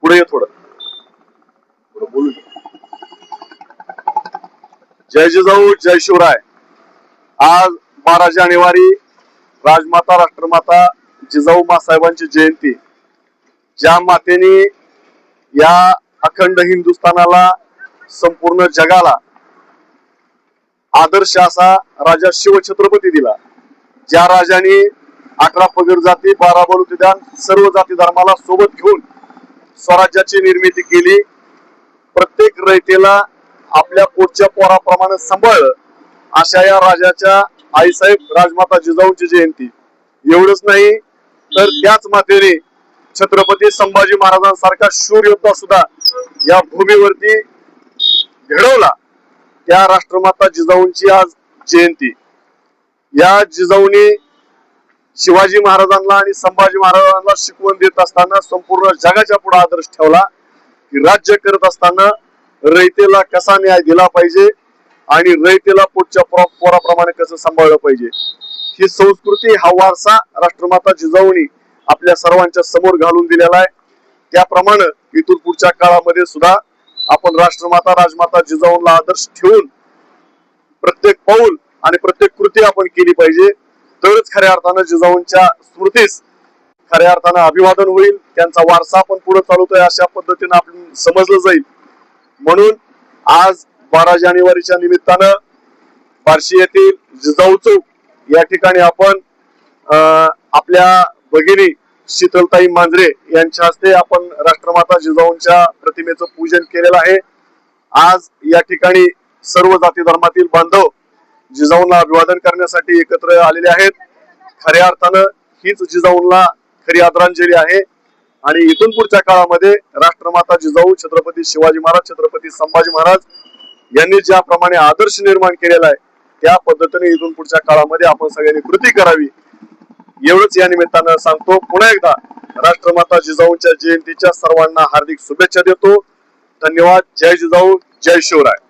पुढे ये थोडं बोलू. जय जिजाऊ जय शिवराय. आज 12 जानेवारी राजमाता राष्ट्रमाता जिजाऊ मासाहेबांची जयंती. ज्या मातेने या अखंड हिंदुस्थानाला संपूर्ण जगाला आदर्श असा राजा शिवछत्रपती दिला, ज्या राजाने 11 पगड जाती 12 बलुतेदान सर्व जाती धर्माला सोबत घेऊन स्वराज्याची निर्मिती केली, प्रत्येक रयतेला आपल्या पोटच्या पोराप्रमाणे सांभाळलं, अशा या राजाच्या आईसाहेब राजमाता जिजाऊंची जयंती. एवढंच नाही तर त्याच मातेने छत्रपती संभाजी महाराजांसारखा शूर योद्धा सुद्धा या भूमीवरती घडवला. त्या राष्ट्रमाता जिजाऊंची आज जयंती. या जिजाऊने शिवाजी महाराजांना आणि संभाजी महाराजांना शिकवण देत असताना संपूर्ण जगाच्या पुढे आदर्श ठेवला की राज्य करत असताना रयतेला कसा न्याय दिला पाहिजे आणि रयतेला पोटच्या पोराप्रमाणे कसं सांभाळलं पाहिजे. ही संस्कृती, हा वारसा राष्ट्रमाता जिजाऊंनी आपल्या सर्वांच्या समोर घालून दिलेला आहे. त्याप्रमाणे इथून पुढच्या काळामध्ये सुद्धा आपण राष्ट्रमाता राजमाता जिजाऊंना आदर्श ठेवून प्रत्येक पाऊल आणि प्रत्येक कृती आपण केली पाहिजे. तरच खऱ्या अर्थानं जिजाऊंच्या स्मृतीस खऱ्या अर्थानं अभिवादन होईल, त्यांचा वारसा आपण पुढे चालवतोय अशा पद्धतीने आपण समजलं जाईल. म्हणून आज 12 जानेवारीच्या निमित्तानं बार्शी येथील जिजाऊ चौक या ठिकाणी आपण आपल्या भगिनी शीतलताई मांजरे यांच्या हस्ते आपण राष्ट्रमाता जिजाऊंच्या प्रतिमेचं पूजन केलेलं आहे. आज या ठिकाणी सर्व जाती धर्मातील बांधव जिजाऊंना अभिवादन करण्यासाठी एकत्र आलेले आहेत. खऱ्या अर्थानं हीच जिजाऊंना खरी आदरांजली आहे. आणि इथून पुढच्या काळामध्ये राष्ट्रमाता जिजाऊ छत्रपती शिवाजी महाराज छत्रपती संभाजी महाराज यांनी ज्याप्रमाणे आदर्श निर्माण केलेला आहे त्या पद्धतीने इथून पुढच्या काळामध्ये आपण सगळ्यांनी कृती करावी एवढंच या निमित्तानं सांगतो. पुन्हा एकदा राष्ट्रमाता जिजाऊंच्या जयंतीच्या सर्वांना हार्दिक शुभेच्छा देतो. धन्यवाद. जय जिजाऊ जय शिवराय.